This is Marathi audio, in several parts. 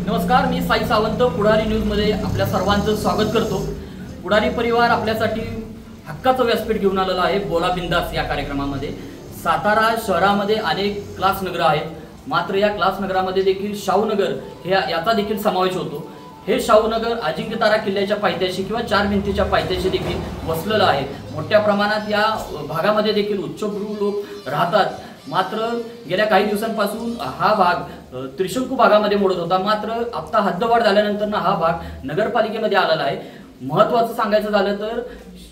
नमस्कार, मी साई सावंत पुढारी न्यूजमध्ये आपल्या सर्वांचं स्वागत करतो। पुढारी परिवार आपल्यासाठी हक्काचं व्यासपीठ घेऊन आलेला आहे। बोला बिंदास या कार्यक्रमामध्ये सातारा शहरामध्ये अनेक क्लास नगर आहेत, मात्र या क्लास नगरामध्ये देखील शाहूनगर हे याचा देखील समावेश होतो। हे शाहूनगर अजिंक्यतारा किल्ल्याच्या पायथ्याशी किंवा चार भिंतीच्या पायथ्याशी देखील वसलेलं आहे। मोठ्या प्रमाणात या भागामध्ये देखील उच्चभ्रू लोक राहतात। मात्र गेल्या काही दिवसांपासून हा भाग त्रिशंकू भागामध्ये मोडत होता, मात्र आता हद्दवाढ झाल्यानंतर हा भाग नगरपालिकेमध्ये आलेला आहे। महत्त्वाचं सांगायचं झालं तर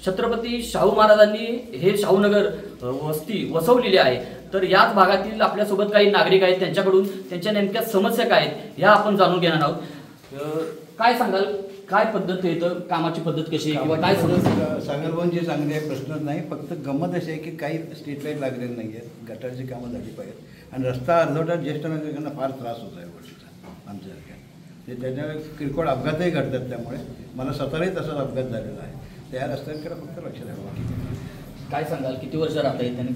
छत्रपती शाहू महाराजांनी हे शाहूनगर वस्ती वसवलेली आहे। तर याच भागातील आपल्यासोबत काही नागरिक आहेत, त्यांच्याकडून त्यांच्या नेमक्या समस्या काय आहेत ह्या आपण जाणून घेणार आहोत। काय सांगाल, काय पद्धत आहे, तर कामाची पद्धत कशी आहे किंवा काय समस्या? सागरवन जे चांगले प्रश्नच नाही, फक्त गंमत अशी आहे की काही स्ट्रीट लाईट लागलेली नाही आहेत, गटारची कामं झाली पाहिजेत आणि रस्ता अर्धवटा ज्येष्ठ नागरिकांना फार त्रास होत आहे गोष्टीचा आमच्यासारख्या। ते त्याच्यामुळे किरकोळ अपघातही घडतात, त्यामुळे मला स्वतःलाही तसाच अपघात झालेला आहे। त्या रस्त्यांकडे फक्त लक्ष द्यावं। काय सांगाल, किती वर्ष राहता येत आणि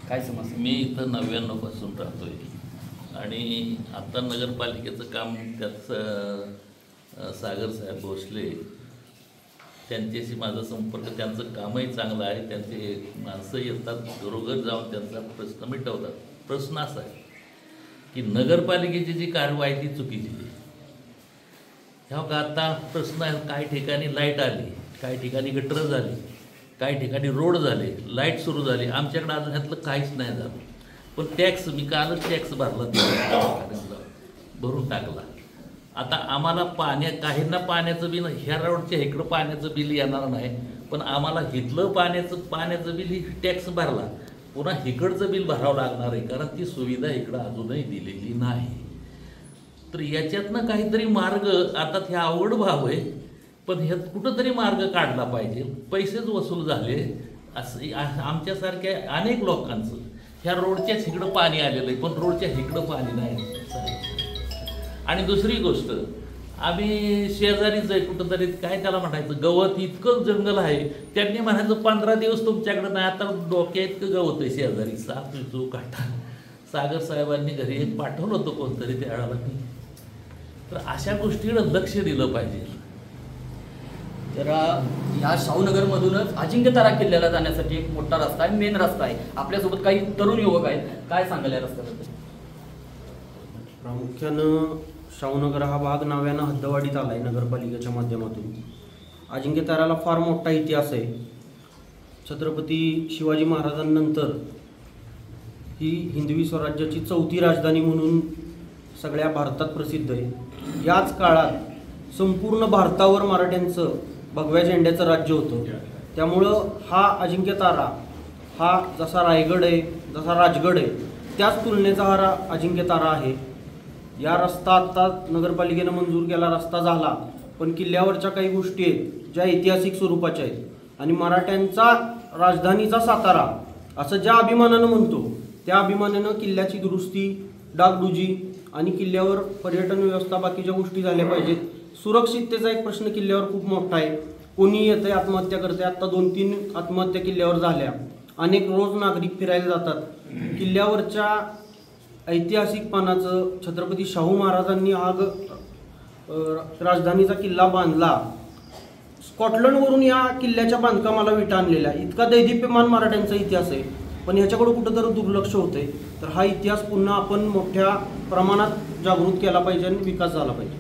काय समस्या? मी इथं 99 पासून राहतोय आणि आता नगरपालिकेचं काम त्याचं सागर साहेब भोसले त्यांच्याशी माझा संपर्क, त्यांचं कामही चांगलं आहे। त्यांचे माणसं येतात, घरोघर जाऊन त्यांचा प्रश्न मिटवतात। प्रश्न असा आहे की नगरपालिकेची जी कारवाई ती चुकीची आहे। ह्या का आता प्रश्न आहे, काही ठिकाणी लाईट आली, काही ठिकाणी गटर झाली, काही ठिकाणी रोड झाले, लाईट सुरू झाली। आमच्याकडे अजून ह्यातलं काहीच नाही झालं। पण टॅक्स मी कालच टॅक्स भरला, भरून टाकला। आता आम्हाला काहींना पाण्याचं बिल, ह्या रोडच्या इकडं पाण्याचं बिल येणार नाही, पण आम्हाला इथलं पाण्याचं बिल ही टॅक्स भरला, पुन्हा इकडचं बिल भरावं लागणार आहे, कारण ती सुविधा इकडं अजूनही दिलेली नाही। तर याच्यातनं काहीतरी मार्ग, आता ते अवघड भाव आहे, पण ह्यात कुठंतरी मार्ग काढला पाहिजे। पैसेच वसूल झाले असं आमच्यासारख्या अनेक लोकांचं। ह्या रोडच्याच इकडं पाणी आलेलं आहे, पण रोडच्या इकडं पाणी नाही। आणि दुसरी गोष्ट, आम्ही शेजारीच आहे कुठंतरी, काय त्याला म्हणायचं, गवत इतकं जंगल आहे, त्यांनी म्हणायचं 15 दिवस तुमच्याकडे नाही, आता डोक्या इतकं गवत आहे शेजारी, साप जो काटा। सागर साहेबांनी घरी एक पाठवलं होतं कोणतरी त्यावेळेला मी। तर अशा गोष्टीकडे लक्ष दिलं पाहिजे। तर ह्या शाहूनगरमधूनच अजिंक्यतारा किल्ल्याला जाण्यासाठी एक मोठा रस्ता आहे, मेन रस्ता आहे। आपल्यासोबत काही तरुण युवक आहेत, काय सांगाल या रस्त्याबद्दल? प्रामुख्यानं शाहूनगर हा भाग नव्यानं हद्दवाढीत आला आहे नगरपालिकेच्या माध्यमातून। अजिंक्यताराला फार मोठा इतिहास आहे। छत्रपती शिवाजी महाराजांनंतर ही हिंदवी स्वराज्याची 4थी राजधानी म्हणून सगळ्या भारतात प्रसिद्ध आहे। याच काळात संपूर्ण भारतावर मराठ्यांचं भगव्या झेंड्याचं राज्य होतं। त्यामुळं हा अजिंक्यतारा हा जसा रायगड आहे, जसा राजगड आहे, त्याच तुलनेचा हा अजिंक्यतारा आहे। या रस्ता आत्ता नगरपालिकेनं मंजूर केला, रस्ता झाला, पण किल्ल्यावरच्या काही गोष्टी आहेत ज्या ऐतिहासिक स्वरूपाच्या आहेत आणि मराठ्यांचा राजधानीचा सातारा असं ज्या अभिमानानं म्हणतो, त्या अभिमानानं किल्ल्याची दुरुस्ती, डागडुजी आणि किल्ल्यावर पर्यटन व्यवस्था, बाकीच्या गोष्टी झाल्या पाहिजेत। सुरक्षिततेचा एक प्रश्न किल्ल्यावर खूप मोठा आहे। कोणी येतंय, आत्महत्या करते, आत्ता 2-3 आत्महत्या किल्ल्यावर झाल्या। अनेक रोज नागरिक फिरायला जातात। किल्ल्यावरच्या ऐतिहासिकपणाचं, छत्रपती शाहू महाराजांनी हा राजधानीचा किल्ला बांधला, स्कॉटलंडवरून या किल्ल्याच्या बांधकामाला विटा आणलेल्या, इतका दैदिप्यमान मराठ्यांचा इतिहास आहे, पण ह्याच्याकडे कुठंतरी दुर्लक्ष होतंय। तर हा इतिहास पुन्हा आपण मोठ्या प्रमाणात जागृत केला पाहिजे आणि विकास झाला पाहिजे।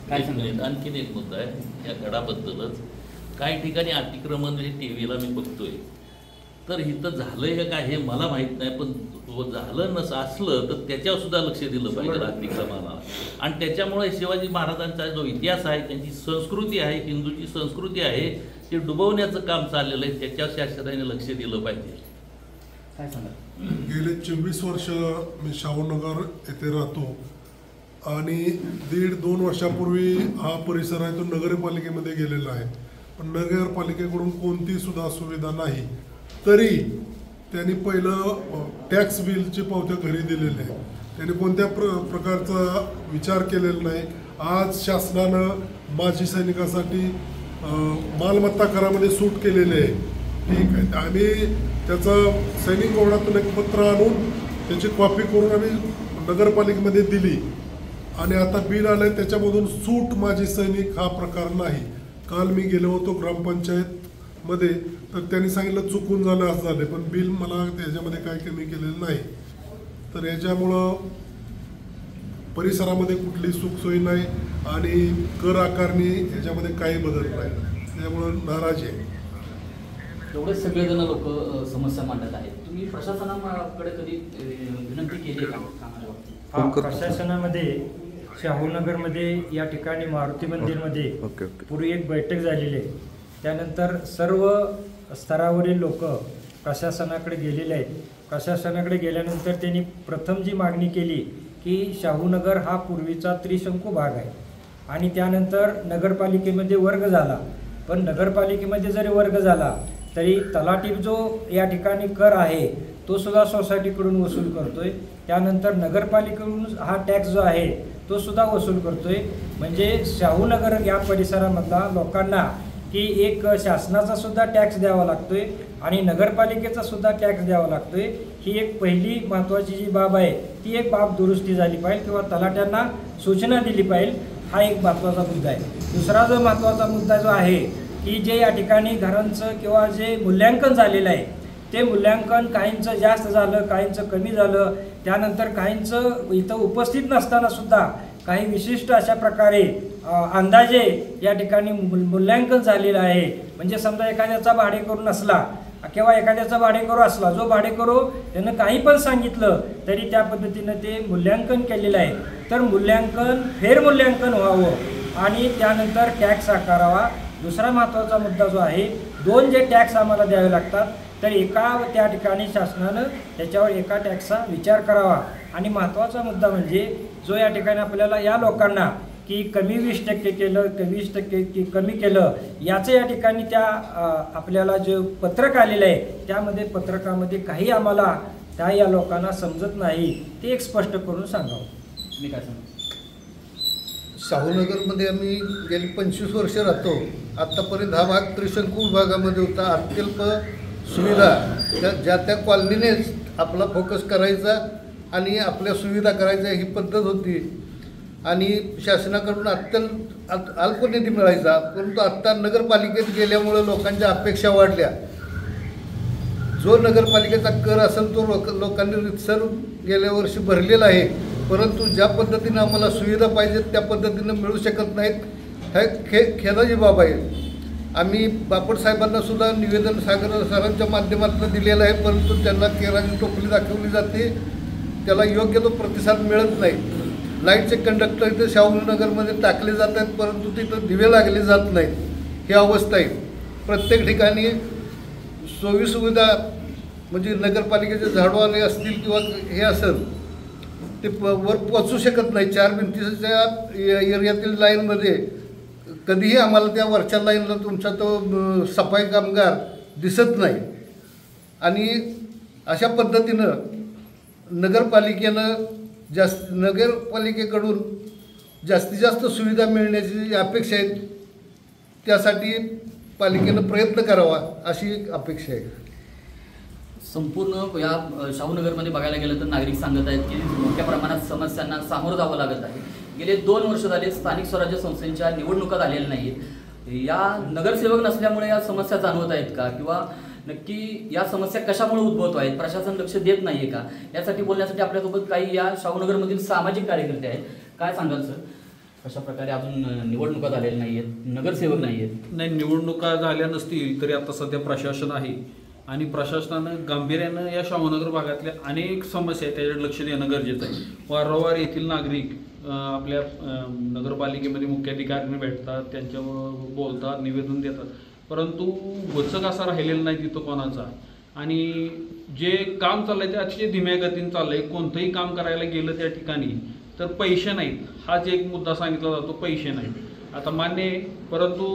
काय सांगितलं? आणखीन एक मुद्दा आहे या गडाबद्दलच। काही ठिकाणी अतिक्रमण हे टीव्हीला मी बघतोय, तर इथं झालंय का काय हे मला माहीत नाही, पण झालं असलं तर त्याच्यावर सुद्धा लक्ष दिलं पाहिजे अतिक्रमणाला। आणि त्याच्यामुळे शिवाजी महाराजांचा जो इतिहास आहे, त्यांची संस्कृती आहे, हिंदूची संस्कृती आहे, ते डुबवण्याचं काम चाललेलं आहे, त्याच्यावर शासनाने लक्ष दिलं पाहिजे। काय सांगा? गेले 24 वर्ष मी शाहूनगर येथे राहतो आणि 1.5-2 वर्षापूर्वी हा परिसर आहे तो नगरपालिकेमध्ये गेलेला आहे, पण नगरपालिकेकडून कोणती सुद्धा सुविधा नाही। तरी त्यांनी पहिलं टॅक्स बिलची पावत्या घरी दिलेले आहे, त्यांनी कोणत्या प्रकारचा विचार केलेला नाही। आज शासनानं माजी सैनिकासाठी मालमत्ता करामध्ये सूट केलेली आहे, ठीक आहे। आम्ही त्याचं सैनिक बोर्डातून एक पत्र आणून त्याची कॉपी करून आम्ही नगरपालिकेमध्ये दिली आणि आता बिल आलंय त्याच्यामधून सूट माझी सैनिक हा प्रकार नाही. काल मी गेलो होतो ग्रामपंचायतमध्ये, तर त्यांनी सांगितलं चुकून झालं असं झालं, पण बिल मला त्याच्यामध्ये काय कमी केलेलं नाही. तर याच्यामुळं परिसरामध्ये कुठली सुखसोयी नाही आणि कर आकारणी याच्यामध्ये काही बदल नाही, त्याच्यामुळं नाराजी आहे. एवढेच सगळेजण लोक समस्या मांडत आहेत. तुम्ही प्रशासनाकडे कधी विनंती केली आहे का कामाच्या बाबतीत? प्रशासनामध्ये शाहूनगरमध्ये या ठिकाणी मारुती मंदिरमध्ये पूर्वी एक बैठक झालेली आहे. त्यानंतर सर्व स्तरावरील लोक प्रशासनाकडे गेलेले आहेत. प्रशासनाकडे गेल्यानंतर त्यांनी प्रथम जी मागणी केली की शाहूनगर हा पूर्वीचा त्रिशंकू भाग आहे आणि त्यानंतर नगरपालिकेमध्ये वर्ग झाला. पण नगरपालिकेमध्ये जरी वर्ग झाला तरी तलाठी जो या ठिकाणी कर आहे तो सुद्धा सोसायटीकडून वसूल करतोय. त्यानंतर नगरपालिकेकडून हा टॅक्स जो आहे तो सुद्धा वसूल करतोय. म्हणजे शाहूनगर या परिसरामधला लोकांना की एक शासनाचा सुद्धा टॅक्स द्यावा लागतोय आणि नगरपालिकेचा सुद्धा टॅक्स द्यावा लागतोय. ही एक पहिली महत्त्वाची जी बाब आहे ती एक बाब दुरुस्ती झाली पाहिजे किंवा तलाट्यांना सूचना दिली पाहिजे. हा एक महत्त्वाचा मुद्दा आहे. दुसरा जो महत्त्वाचा मुद्दा जो आहे की जे या ठिकाणी घरांचं किंवा जे मूल्यांकन झालेलं आहे ते मूल्यांकन काहींचं जास्त झालं, काहींचं कमी झालं. त्यानंतर काहींचं इथं उपस्थित नसताना सुद्धा काही विशिष्ट अशा प्रकारे अंदाजे या ठिकाणी मूल्यांकन झालेलं आहे. म्हणजे समजा एखाद्याचा भाडेकरू नसला किंवा एखाद्याचा भाडेकरू असला, जो भाडेकरू त्यानं काही पण सांगितलं तरी त्या पद्धतीनं ते मूल्यांकन केलेलं आहे. तर मूल्यांकन फेरमूल्यांकन व्हावं आणि त्यानंतर टॅक्स आकारावा. दुसरा महत्त्वाचा मुद्दा जो आहे, 2 जे टॅक्स आम्हाला द्यावे लागतात तर एका त्या ठिकाणी शासनानं त्याच्यावर एका टॅक्सचा विचार करावा. आणि महत्त्वाचा मुद्दा म्हणजे जो या ठिकाणी आपल्याला या लोकांना की कमी 20% केलं, 20% की कमी केलं, याचं या ठिकाणी त्या आपल्याला जे पत्रक आलेलं आहे त्यामध्ये पत्रकामध्ये काही आम्हाला त्या या लोकांना समजत नाही, ते एक स्पष्ट करून सांगावं. मी काय सांगू? शाहूनगरमध्ये आम्ही गेली 25 वर्ष राहतो. आत्तापर्यंत हा भाग त्रिशंकू विभागामध्ये होता. अत्यल्प सुविधा ज्या त्या कॉलनीनेच आपला फोकस करायचा आणि आपल्या सुविधा करायच्या ही पद्धत होती आणि शासनाकडून अल्प निधी मिळायचा. परंतु आत्ता नगरपालिकेत गेल्यामुळं लोकांच्या अपेक्षा वाढल्या. जो नगरपालिकेचा कर असेल तो लोकांनी रितसर गेल्या वर्षी भरलेला आहे, परंतु ज्या पद्धतीनं आम्हाला सुविधा पाहिजेत त्या पद्धतीनं मिळू शकत नाहीत. हे खेदाची बाब आहे. आम्ही बापट साहेबांना सुद्धा निवेदन सागर सरांच्या माध्यमातून दिलेलं आहे, परंतु त्यांना केराची टोपली दाखवली जाते, त्याला योग्य तो प्रतिसाद मिळत नाही. लाईटचे कंडक्टर इथे शाहूनगरमध्ये टाकले जात आहेत, परंतु तिथं दिवे लागले जात नाहीत. ही अवस्था आहे. प्रत्येक ठिकाणी सोयीसुविधा म्हणजे नगरपालिकेचे झाडूवाले असतील किंवा हे असेल ते वर पोचू शकत नाही. 4 भिंतीच्या एरियातील लाईनमध्ये कधीही आम्हाला त्या वरच्या लाईनला तुमचा तो सफाई कामगार दिसत नाही. आणि अशा पद्धतीनं नगरपालिकेनं नगरपालिकेकडून जास्तीत जास्त सुविधा मिळण्याची अपेक्षा आहे. त्यासाठी पालिकेनं प्रयत्न करावा अशी अपेक्षा आहे. संपूर्ण या शाहूनगरमध्ये बघायला गेलं तर नागरिक सांगत आहेत की मोठ्या प्रमाणात समस्यांना सामोरं जावं लागत आहे. गेले 2 वर्ष झाले स्थानिक स्वराज्य संस्थांच्या निवडणुका झालेल्या नाहीत. या नगरसेवक नसल्यामुळे या समस्या जाणवत आहेत का, किंवा नक्की या समस्या कशामुळे उद्भवत आहेत, प्रशासन लक्ष देत नाही आहे का, यासाठी बोलण्यासाठी आपल्यासोबत काही या शाहूनगरमधील सामाजिक कार्यकर्ते आहेत. काय सांगाल सर, कशा प्रकारे अजून निवडणुका झालेल्या नाही आहेत, नगरसेवक नाही आहेत? नाही, निवडणुका झाल्या नसतील तरी आता सध्या प्रशासन आहे आणि प्रशासनानं गांभीर्यानं या शाहूनगर भागातल्या अनेक समस्या आहेत त्याच्याकडे लक्ष देणं गरजेचं आहे. वारंवार येथील नागरिक आपल्या नगरपालिकेमध्ये मुख्याधिकाऱ्यांना भेटतात, त्यांच्यावर बोलतात, निवेदन देतात, परंतु वचक असा राहिलेला नाही तिथं कोणाचा. आणि जे काम चाललंय ते अतिशय धीम्या गतीने चाललंय. कोणतंही काम करायला गेलं त्या ठिकाणी तर पैसे नाहीत, हाच एक मुद्दा सांगितला जातो, पैसे नाहीत. आता मान्य आहे, परंतु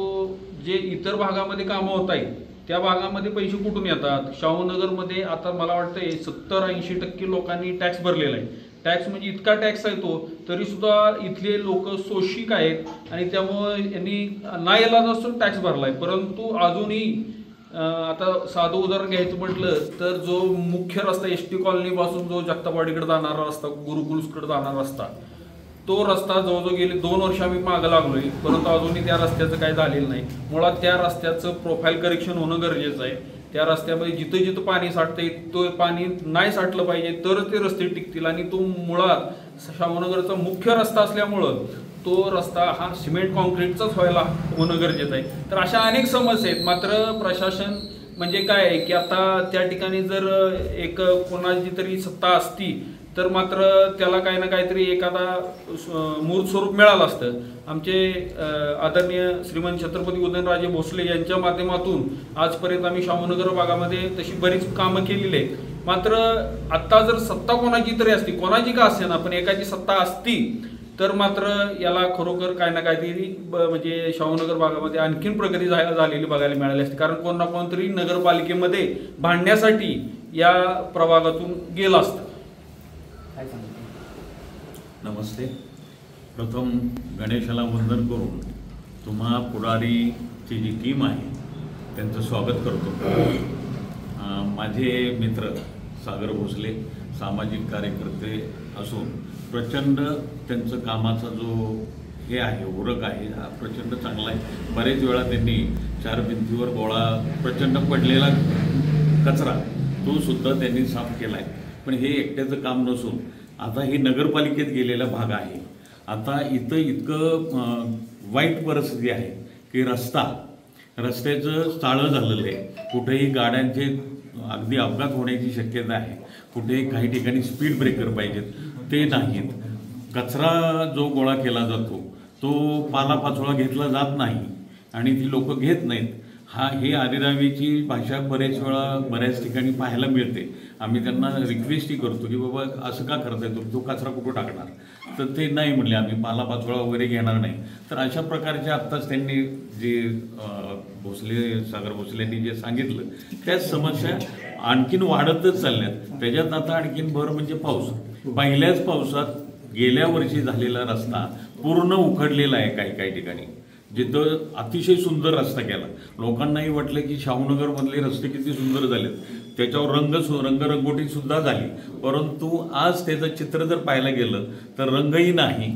जे इतर भागामध्ये कामं होत आहेत त्या भागामध्ये पैसे कुठून येतात? शाहूनगरमध्ये आता मला वाटतं 70-80% लोकांनी टॅक्स भरलेला आहे. टॅक्स म्हणजे इतका टॅक्स आहे तो, तरीसुद्धा इथले लोक शोषिक आहेत आणि त्यामुळं यांनी नाईलाज असून टॅक्स भरला आहे. परंतु अजूनही आता साधं उदाहरण घ्यायचं म्हटलं तर जो मुख्य रस्ता ST कॉलनीपासून जो जगतापवाडीकडे जाणारा रस्ता, गुरुकुल्सकडे जाणारा रस्ता, तो रस्ता जवळजवळ गेले 2 वर्ष आम्ही मागं लागलोय, परंतु अजूनही त्या रस्त्याचं काही झालेलं नाही. मुळात त्या रस्त्याचं प्रोफाईल करेक्शन होणं गरजेचं आहे. त्या रस्त्यामध्ये जिथं जिथं पाणी साठतंय तो पाणी नाही साठलं पाहिजे, तरच ते रस्ते टिकतील. आणि तो मुळात शाहूनगरचा मुख्य रस्ता असल्यामुळं तो रस्ता हा सिमेंट कॉन्क्रीटचाच व्हायला होणं गरजेचं आहे. तर अशा अनेक समस्या आहेत. मात्र प्रशासन म्हणजे काय आहे की आता त्या ठिकाणी जर एक कोणाची तरी सत्ता असती तर मात्र त्याला काही ना काहीतरी एखादा मूर्त स्वरूप मिळालं असतं. आमचे आदरणीय श्रीमंत छत्रपती उदयनराजे भोसले यांच्या माध्यमातून आजपर्यंत आम्ही शाहूनगर भागामध्ये तशी बरीच कामं केलेली आहेत. मात्र आत्ता जर सत्ता कोणाची तरी असती, कोणाची का असेना, पण एकाची सत्ता असती तर मात्र याला खरोखर काय ना काहीतरी म्हणजे शाहूनगर भागामध्ये आणखीन प्रगती झालेली बघायला मिळाली असते. कारण कोण ना कोणतरी नगरपालिकेमध्ये भांडण्यासाठी या प्रभागातून गेलं असतं. नमस्ते. प्रथम गणेशाला वंदन करून तुम्हा पुढारीची जी टीम आहे त्यांचं स्वागत करतो. माझे मित्र सागर भोसले सामाजिक कार्यकर्ते असून प्रचंड त्यांचं कामाचा जो हे आहे उरक आहे हा प्रचंड चांगला आहे. बरेच वेळा त्यांनी 4 भिंतीवर गोळा प्रचंड पडलेला कचरा तो सुद्धा त्यांनी साफ केला आहे. पण हे एकट्याचं काम नसून आता ही नगरपालिकेत गेलेला भाग आहे. आता इथं इतकं वाईट परिस्थिती आहे की रस्त्याचं चाळं झालेलं आहे. कुठेही गाड्यांचे अगदी अपघात होण्याची शक्यता आहे. कुठेही काही ठिकाणी स्पीड ब्रेकर पाहिजेत ते नाहीत. कचरा जो गोळा केला जातो तो पालापाचोळा घेतला जात नाही आणि ती लोक घेत नाहीत. हे आरेरावीची भाषा बऱ्याच ठिकाणी पाहायला मिळते. आम्ही त्यांना रिक्वेस्टही करतो की बाबा असं का करताय तुम्ही, तो कचरा कुठं टाकणार, तर ते नाही म्हणले आम्ही पालापाचोळा वगैरे घेणार नाही. तर अशा प्रकारचे आत्ताच त्यांनी जे सागर भोसलेंनी जे सांगितलं त्याच समस्या आणखीन वाढतच चालल्यात. त्याच्यात आता आणखीन भर म्हणजे पाऊस. पहिल्याच पावसात गेल्या वर्षी झालेला रस्ता पूर्ण उखडलेला आहे. काही ठिकाणी जिथं अतिशय सुंदर रस्ता केला, लोकांनाही वाटलं की शाहूनगरमधले रस्ते किती सुंदर झालेत, त्याच्यावर रंगरंगोटी सुद्धा झाली. परंतु आज त्याचं चित्र जर पाहायला गेलं तर रंगही नाही,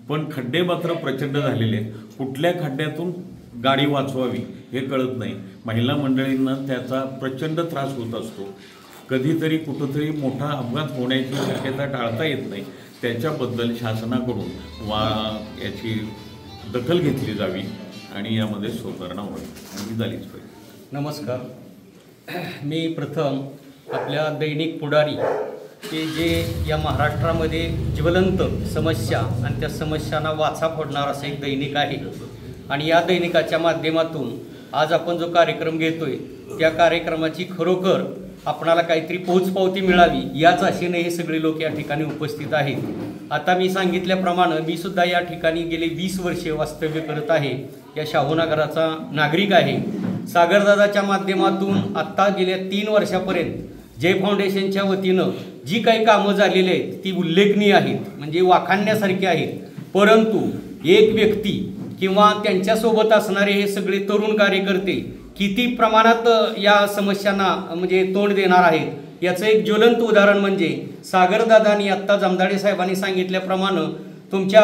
पण खड्डे मात्र प्रचंड झालेले आहेत. कुठल्या खड्ड्यातून गाडी वाचवावी हे कळत नाही. महिला मंडळींना त्याचा प्रचंड त्रास होत असतो. कधीतरी कुठंतरी मोठा अपघात होण्याची शक्यता टाळता येत नाही. त्याच्याबद्दल शासनाकडून याची दखल घेतली जावी आणि यामध्ये सुधारणा होईल आणि झालीच पाहिजे. नमस्कार. मी प्रथम आपल्या दैनिक पुढारी की जे या महाराष्ट्रामध्ये ज्वलंत समस्या आणि त्या समस्यांना वाचा फोडणार असं एक दैनिक आहे. आणि या दैनिकाच्या माध्यमातून आज आपण जो कार्यक्रम घेतोय त्या कार्यक्रमाची खरोखर आपणाला काहीतरी पोचपावती मिळावी याच आशेने हे सगळे लोक या ठिकाणी उपस्थित आहेत. आता मी सांगितल्याप्रमाणे मी सुद्धा या ठिकाणी गेले 20 वर्षे वास्तव्य करत आहे. या शाहूनगराचा नागरिक आहे. सागरदादाच्या माध्यमातून आत्ता गेल्या 3 वर्षापर्यंत जय फाउंडेशनच्या वतीनं जी काही कामं झालेली आहेत ती उल्लेखनीय आहेत, म्हणजे वाखाणण्यासारखी आहेत. परंतु एक व्यक्ती किंवा त्यांच्यासोबत असणारे हे सगळे तरुण कार्यकर्ते किती प्रमाणात या समस्यांना म्हणजे तोंड देणार आहेत याचं एक ज्वलंत उदाहरण म्हणजे सागरदादांनी आत्ता जमदाडे साहेबांनी सांगितल्याप्रमाणे तुमच्या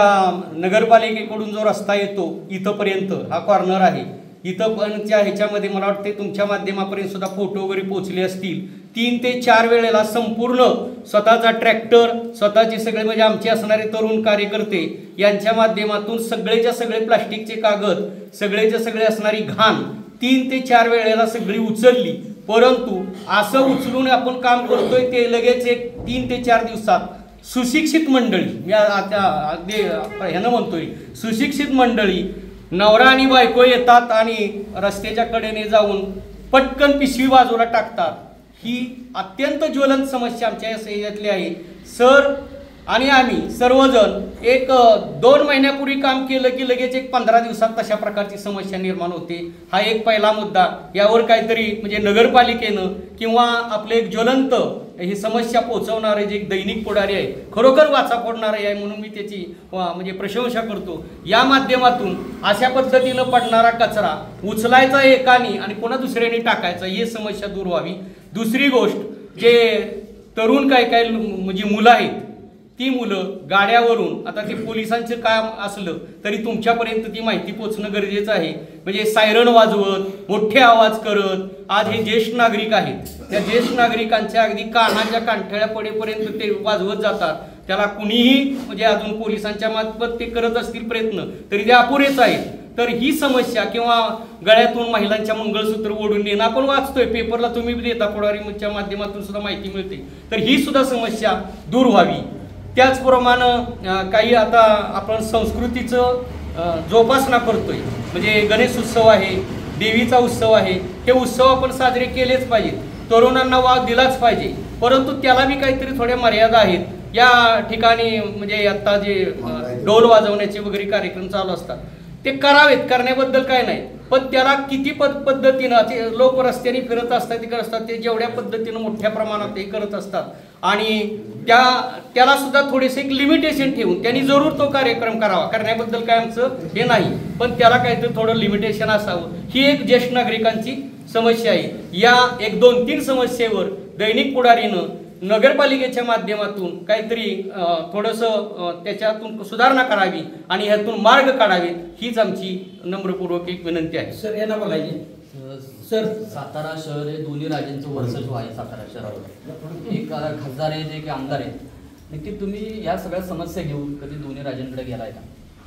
नगरपालिकेकडून जो रस्ता येतो इथंपर्यंत हा कॉर्नर आहे, इथं पण ह्याच्यामध्ये मला वाटते तुमच्या माध्यमापर्यंत सुद्धा फोटो वगैरे पोचले असतील. 3 ते 4 वेळेला संपूर्ण स्वतःचा ट्रॅक्टर, स्वतःचे सगळे म्हणजे आमचे असणारे तरुण कार्यकर्ते यांच्या माध्यमातून सगळेच्या सगळे प्लास्टिकचे कागद, सगळेच्या सगळे असणारी घाण 3 ते 4 वेळेला सगळी उचलली. परंतु असं उचलून आपण काम करतोय ते लगेच एक 3 ते 4 दिवसात सुशिक्षित मंडळी, मी आता अगदी ह्यानं म्हणतोय सुशिक्षित मंडळी, नवरा आणि बायको येतात आणि रस्त्याच्या कडेने जाऊन पटकन पिशवी बाजूला टाकतात. ही अत्यंत ज्वलंत समस्या आमच्या यातली आहे. सर आणि आम्ही सर्वजण एक 2 महिन्यापूर्वी काम केलं की लगेच एक 15 दिवसात तशा प्रकारची समस्या निर्माण होते. हा एक पहिला मुद्दा. यावर काहीतरी म्हणजे नगरपालिकेनं किंवा आपले एक ज्वलंत ही समस्या पोहोचवणारे जे एक दैनिक पुढारी आहे, खरोखर वाचा फोडणारे आहे, म्हणून मी त्याची म्हणजे प्रशंसा करतो. या माध्यमातून अशा पद्धतीनं पडणारा कचरा उचलायचा एकाने आणि पुन्हा दुसऱ्याने टाकायचा, ही समस्या दूर व्हावी. दुसरी गोष्ट, जे तरुण काय म्हणजे मुलं आहेत ती मुलं गाड्यावरून, आता ते पोलिसांचं काम असलं तरी तुमच्यापर्यंत ती माहिती पोहोचणं गरजेचं आहे. म्हणजे सायरन वाजवत, मोठे आवाज करत, आज हे ज्येष्ठ नागरिक आहेत, त्या ज्येष्ठ नागरिकांच्या अगदी कानाच्या कानठळ्या पडेपर्यंत ते वाजवत जातात. त्याला कुणीही म्हणजे अजून पोलिसांच्या मार्फत ते करत असतील प्रयत्न तरी ते अपुरेच आहेत. तर ही समस्या किंवा गळ्यातून महिलांच्या मंगळसूत्र ओढून नेणं आपण वाचतोय, पेपरला तुम्ही देता, पुढारीच्या माध्यमातून सुद्धा माहिती मिळते. तर ही सुद्धा समस्या दूर व्हावी. त्याचप्रमाणे काही आता आपण संस्कृतीचं जोपासना करतोय, म्हणजे गणेश उत्सव आहे, देवीचा उत्सव आहे, हे उत्सव आपण साजरे केलेच पाहिजेत, तरुणांना वाव दिलाच पाहिजे. परंतु त्याला बी काहीतरी थोड्या मर्यादा आहेत. या ठिकाणी म्हणजे आता जे ढोल वाजवण्याचे वगैरे कार्यक्रम चालू असतात ते करावेत, करण्याबद्दल काय नाही, पण त्याला किती पद्धतीनं ते लोक रस्त्याने फिरत असतात, ते करत असतात, ते जेवढ्या पद्धतीनं मोठ्या प्रमाणात ते करत असतात आणि त्याला सुद्धा थोडेसे एक लिमिटेशन ठेवून त्यांनी जरूर तो कार्यक्रम करावा, करण्याबद्दल काय आमचं हे नाही, पण त्याला काहीतरी थोडं लिमिटेशन असावं. ही एक ज्येष्ठ नागरिकांची समस्या आहे. या 1-2-3 समस्येवर दैनिक पुढारीनं नगरपालिकेच्या माध्यमातून काहीतरी थोडंसं त्याच्यातून सुधारणा करावी आणि ह्यातून मार्ग काढावे, हीच आमची नम्रपूर्वक एक विनंती आहे. सर यांना बोलायचे. सर सातारा शहर हे दोन्ही राज्यांचं वर्चस्व आहे. सातारा शहरावर एक खासदार आहेत, एक आमदार आहेत. नक्की तुम्ही या सगळ्या समस्या घेऊन कधी दोन्ही राज्यांकडे गेलाय का?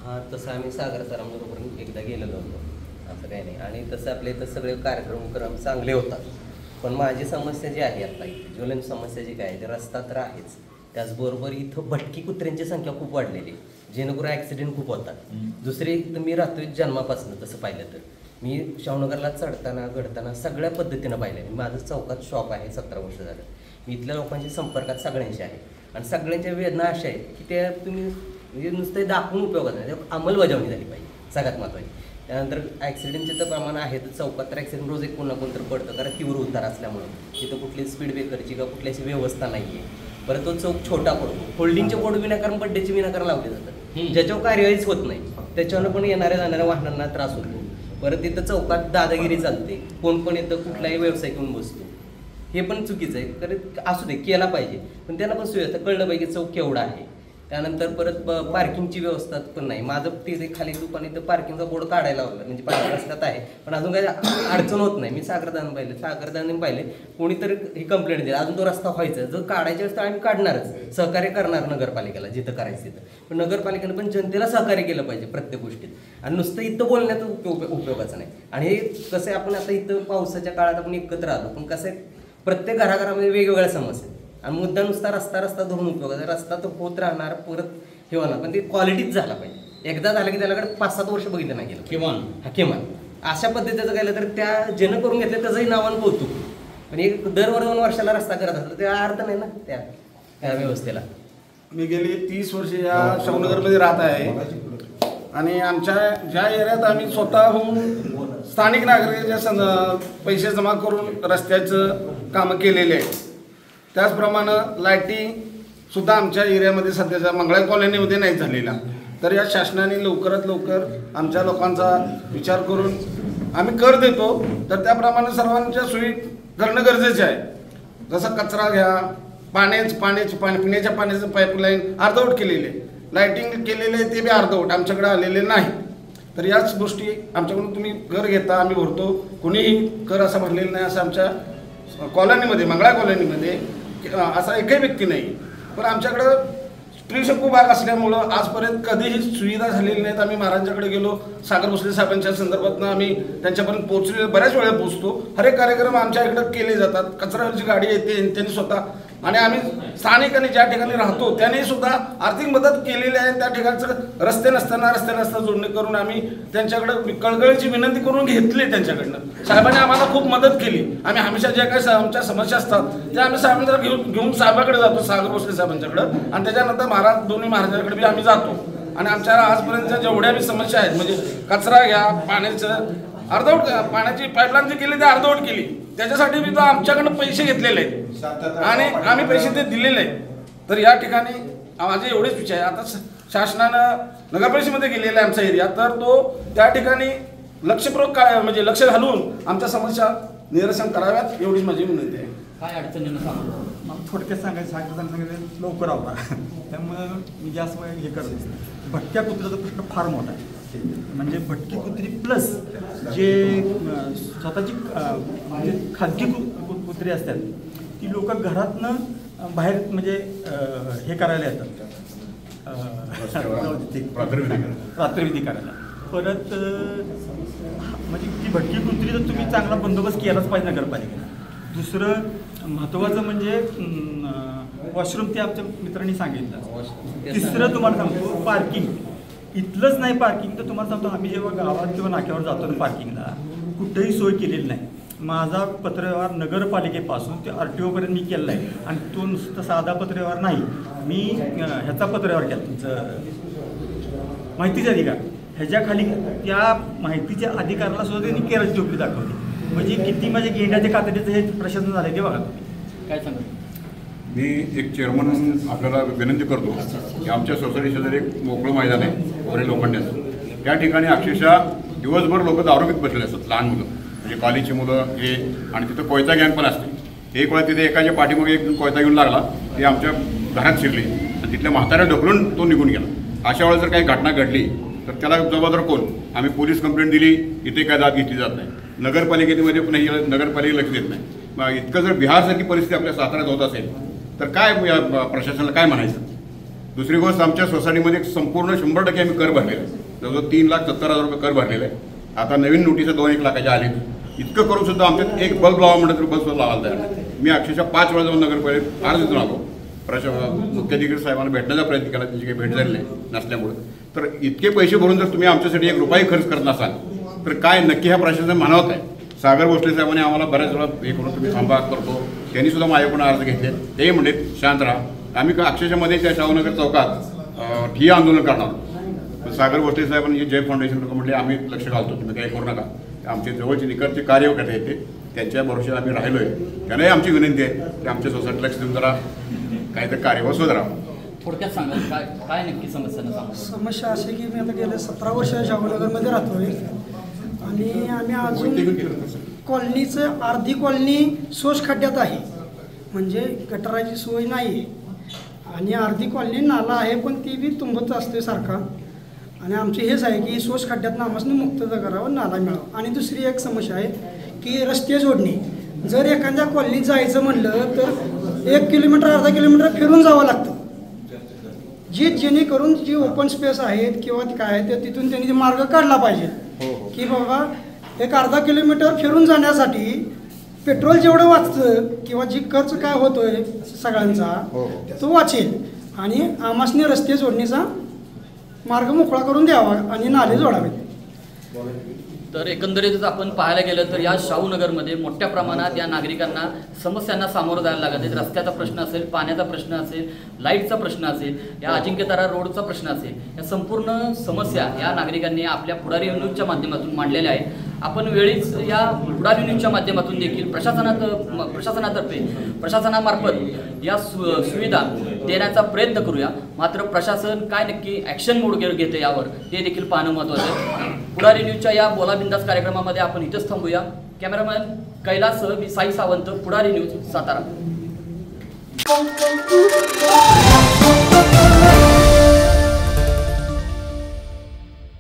हां, तसं आम्ही सागर सरांबरोबर एकदा गेलेलो होतो, असं काही नाही. आणि तसं आपले इथं सगळे कार्यक्रम चांगले होतात. पण माझी समस्या जी आहे आता इथे ज्वलन समस्या जी काय आहे, ते रस्ता तर आहेच, त्याचबरोबर इथं भटकी कुत्र्यांची संख्या खूप वाढलेली, जेणेकरून ॲक्सिडेंट खूप होतात. दुसरी तर मी राहतोय जन्मापासून, तसं पाहिलं तर मी शाहूनगरला चढताना घडताना सगळ्या पद्धतीनं पाहिलं. माझं चौकात शॉप आहे, 17 वर्ष झालं. मी इथल्या लोकांच्या संपर्कात सगळ्यांशी आहे आणि सगळ्यांच्या वेदना अशा आहेत की त्या तुम्ही म्हणजे नुसतं दाखवून उपयोगात नाही, अंमलबजावणी झाली पाहिजे सगळ्यात महत्त्वाची. त्यानंतर ॲक्सिडेंटचे तर प्रमाण आहे, तर चौकात तर ॲक्सिडेंट रोज एक कोण ना कोणतं पडतं, कारण तीव्र उतार असल्यामुळं तिथं कुठली स्पीड ब्रेकरची किंवा कुठली अशी व्यवस्था नाही आहे. परत तो चौक छोटा पडतो, होल्डिंगचे बोर्ड विनाकारण बड्डेचे विनाकारण लावले जातात, ज्याच्यावर कार्यवाहीच होत नाही, त्याच्यावर पण येणाऱ्या जाणाऱ्या वाहनांना त्रास होतो. परत तिथं चौकात दादागिरी चालते, कोण पण येतं कुठलाही व्यवसाय घेऊन बसतो, हे पण चुकीचं आहे. तर असू दे, केला पाहिजे, पण त्याला पण सुविधा कळलं पाहिजे चौक केवढा आहे. त्यानंतर परत पार्किंगची व्यवस्था पण नाही. माझं तिथे खाली दुकान इथं पार्किंगचा बोर्ड काढायला लावला, म्हणजे पार्किंग रस्त्यात आहे, पण अजून काही अडचण होत नाही. मी सागरदान पाहिले कोणीतरी ही कंप्लेंट दिली, अजून तो रस्ता व्हायचा, जर काढायच्या वेळेस तर आम्ही काढणारच, सहकार्य करणार नगरपालिकेला जिथं करायचं तिथं. पण नगरपालिकेनं पण जनतेला सहकार्य केलं पाहिजे प्रत्येक गोष्टीत, आणि नुसतं इथं बोलण्यात उपयोगाचं नाही. आणि हे कसं आहे, आपण आता इथं पावसाच्या काळात आपण एकत्र आलो, पण कसं आहे प्रत्येक घराघरामध्ये वेगवेगळ्या समस्या आणि मुद्दा नुसता रस्ता धरून उपयोगाचा. रस्ता तर होत राहणार, परत हे होणार, पण ते क्वालिटीच झाला पाहिजे. एकदा झालं की त्याच्याकडे 5-7 वर्ष बघितलं नाही गेलं किमान अशा पद्धतीचं केलं तर त्या ज्यानं करून घेतलं त्याचंही नावानं कौतुक. पण एक दर 2 वर्षाला रस्ता करत असला तर त्याला अर्थ नाही ना त्या व्यवस्थेला. मी गेली 30 वर्ष या शाहूनगरमध्ये राहत आहे आणि आमच्या ज्या एरियात आम्ही स्वतःहून स्थानिक नागरिकांच्या पैसे जमा करून रस्त्याचं कामं केलेले आहे. त्याचप्रमाणे लाईटिंगसुद्धा आमच्या एरियामध्ये सध्याच्या मंगळा कॉलनीमध्ये नाही झालेला. तर या शासनाने लवकरात लवकर आमच्या लोकांचा विचार करून आम्ही कर देतो, तर त्याप्रमाणे सर्वांच्या सोयी करणं गरजेचे आहे. जसं कचरा घ्या, पिण्याच्या पाण्याचं पाईपलाईन अर्धवट केलेली आहे, लाईटिंग केलेले आहे ते बी अर्धवट आमच्याकडे आलेले नाही. तर याच गोष्टी आमच्याकडून तुम्ही कर घेता, आम्ही भरतो, कोणीही कर असा भरलेला नाही असं आमच्या कॉलनीमध्ये, मंगळा कॉलनीमध्ये असा एकही व्यक्ती नाही. पण आमच्याकडं स्त्रीशक्ती भाग असल्यामुळं आजपर्यंत कधीही सुविधा झालेली नाहीत. आम्ही महाराजांकडे गेलो, सागर भोसले साहेबांच्या संदर्भातनं आम्ही त्यांच्यापर्यंत पोहोचले, बऱ्याच वेळा पोहोचतो. हर एक कार्यक्रम आमच्या इकडं केले जातात, कचऱ्याची गाडी येते त्यांनी स्वतः, आणि आम्ही स्थानिकांनी ज्या ठिकाणी राहतो त्यांनी सुद्धा आर्थिक मदत केलेली आहे. त्या ठिकाणचं रस्ते नसताना जोडणी करून आम्ही त्यांच्याकडे कळकळीची विनंती करून घेतली त्यांच्याकडनं. साहेबांनी आम्हाला खूप मदत केली. आम्ही हमेशा ज्या काही आमच्या समस्या असतात त्या आम्ही साहेबांना घेऊन साहेबाकडे जातो, सागर भोसले साहेबांच्याकडं, आणि त्याच्यानंतर दोन्ही महाराजांकडे बी आम्ही जातो. आणि आमच्या आजपर्यंतच्या जेवढ्या बी समस्या आहेत, म्हणजे कचरा घ्या, पाण्याचं अर्धवट, पाण्याची पाईपलाईन जी केली ती अर्धवट केली, त्याच्यासाठी मी तर आमच्याकडनं पैसे घेतलेले आहेत आणि आम्ही पैसे ते दिलेले आहेत. तर या ठिकाणी माझे एवढेच विचार आहे. आता शासनानं नगरपरिषदेमध्ये गेलेला आहे आमचा एरिया, तर तो त्या ठिकाणी लक्षपूर्वक म्हणजे लक्ष घालून आमच्या समस्या निरसन कराव्यात, एवढीच माझी विनंती आहे. काय अडचणींना सामोरं जावं? मला थोडक्यात सांगितलं लवकर आवरा. त्यामुळं मी जास्त वेळ हे करत नाही. भटक्या कुत्र्याचा प्रश्न फार मोठा आहे. म्हणजे भटकी कुत्री प्लस जे स्वतःची म्हणजे खाजगी कुत्री असतात ती लोक घरातनं बाहेर म्हणजे हे करायला येतात रात्रविधी करायला. परत म्हणजे ती भटकी कुत्री तर तुम्ही चांगला बंदोबस्त केलाच पाहिजे नगरपालिकेला. दुसरं महत्त्वाचं म्हणजे वॉशरूम ते आमच्या मित्रांनी सांगितलं. तिसरं तुम्हाला सांगतो पार्किंग. इथलंच नाही पार्किंग तर तुम्हाला सांगतो आम्ही जेव्हा गावात किंवा नाक्यावर जातो ना पार्किंगला कुठेही सोय केलेली नाही. माझा पत्रव्यवहार नगरपालिकेपासून ते RTOपर्यंत मी केलेला आहे आणि तो नुसतं साधा पत्रव्यवहार नाही. मी ह्याचा पत्रव्यवहार केला तुमचं माहितीचे अधिकार ह्याच्याखाली त्या माहितीच्या अधिकाराला सुद्धा त्यांनी केराची टोपली दाखवली. म्हणजे किती माझ्या गेंड्याच्या कातडीचं हे प्रशासन झालं ते बघा. काय सांगा? मी एक चेअरमन म्हणून आपल्याला विनंती करतो की आमच्या सोसायटी शेजारी एक मोकळं मैदान आहे वरील लोखंड्याचं. त्या ठिकाणी अक्षरशः दिवसभर लोक दारू पीत बसलेले असतात. लहान मुलं म्हणजे कॉलेजची मुलं हे आणि तिथं कोयता गँग पण असते. एक वेळा तिथे एकाच्या पाठीमागे एक कोयता घेऊन लागला ते आमच्या घरात शिरली आणि तिथल्या म्हाताऱ्या ढकलून तो निघून गेला. अशा वेळेस जर काही घटना घडली तर त्याला जबाबदार कोण? आम्ही पोलीस कंप्लेंट दिली इथे काय दाद घेतली जात नाही. नगरपालिकेमध्ये पण नगरपालिका लक्ष देत नाही. मग इतकं जर बिहारसारखी परिस्थिती आपल्या साताऱ्यात होत असेल तर काय प्रशासनाला काय म्हणायचं? दुसरी गोष्ट आमच्या सोसायटीमध्ये संपूर्ण 100% आम्ही कर भरलेला आहे. जवळजवळ 3,70,000 रुपये कर भरलेला आहे. आता नवीन नोटिसा 2-1 लाखाच्या आले. इतकं करून सुद्धा आमच्यात एक बल्ब लावा म्हणलं तर बल्ब सुद्धा लावायला तयार नाही. मी अक्षरशः 5 वेळा जाऊन नगरपालिकेत अर्ज देऊन आलो. मुख्याधिकारी साहेबांना भेटण्याचा प्रयत्न केला त्यांची काही भेट झाली नाही नसल्यामुळे. तर इतके पैसे भरून जर तुम्ही आमच्यासाठी 1 रुपया खर्च करत नसाल तर काय नक्की ह्या प्रशासन म्हणावत आहे? सागर भोसले साहेबांनी आम्हाला बऱ्याच वेळा हे करून तुम्ही थांबा करतो. त्यांनी सुद्धा माझ्याकडून अर्ज घेतले. तेही म्हणले शांत राहा. आम्ही अक्षरशःमध्ये त्या शाहूनगर चौकात ठिय्या आंदोलन करणार. पण सागर भोसले साहेबांनी जय फाउंडेशन लोक म्हटले आम्ही लक्ष घालतो तुम्ही काही करू नका. आमचे जवळचे निकटचे कार्यकर्ते आहेत ते त्यांच्या भरोश्यात आम्ही राहिलो आहे. त्यांनाही आमची विनंती आहे की आमच्या सोसायटी लक्ष देऊन जरा काहीतरी कार्यवाही सुधारावं. थोडक्यात सांगा काय नक्की समस्या? समस्या अशी की मी आता गेले 17 वर्ष शाहूनगरमध्ये राहतोय आणि आम्ही अजून कॉलनीचं अर्धी कॉलनी सोस खड्ड्यात आहे. म्हणजे गटाराची सोय नाही आहे आणि अर्धी कॉलनी नाला आहे पण ती बी तुंबत असते सारखा. आणि आमची हेच आहे की सोस खड्ड्यात आम्हाला मुक्तता करावं, नाला मिळावं. आणि दुसरी एक समस्या आहे की रस्ते जोडणी. जर एखाद्या कॉलनीत जायचं म्हणलं तर 1 किलोमीटर अर्धा किलोमीटर फिरून जावं लागतं. जेणेकरून जी ओपन स्पेस आहेत किंवा काय आहे तिथून त्यांनी मार्ग काढला पाहिजे की बाबा एक अर्धा किलोमीटर फिरून जाण्यासाठी पेट्रोल जेवढं वाचतं किंवा जी खर्च काय होतोय सगळ्यांचा तो वाचेल आणि आमासने रस्ते जोडणीचा मार्ग मोकळा करून द्यावा आणि नाले जोडावेत. तर एकंदरीतच आपण पाहायला गेलं तर या शाहूनगरमध्ये मोठ्या प्रमाणात या नागरिकांना समस्यांना सामोरं जायला लागत आहेत. रस्त्याचा प्रश्न असेल, पाण्याचा प्रश्न असेल, लाईटचा प्रश्न असेल, या अजिंक्यतारा रोडचा प्रश्न असेल, या संपूर्ण समस्या या नागरिकांनी आपल्या पुढारी न्यूजच्या माध्यमातून मांडलेल्या आहेत. आपण वेळीच या पुढारी न्यूजच्या माध्यमातून देखील प्रशासनामार्फत या सुविधा देण्याचा प्रयत्न करूया. मात्र प्रशासन काय नक्की ॲक्शन मोड घेते यावर ते देखील पाहणं महत्त्वाचं आहे. पुढारी न्यूजच्या या बोला बिंदास कार्यक्रमामध्ये आपण इथंच थांबूया. कॅमेरामॅन कैलाससह मी साई सावंत, पुढारी न्यूज, सातारा.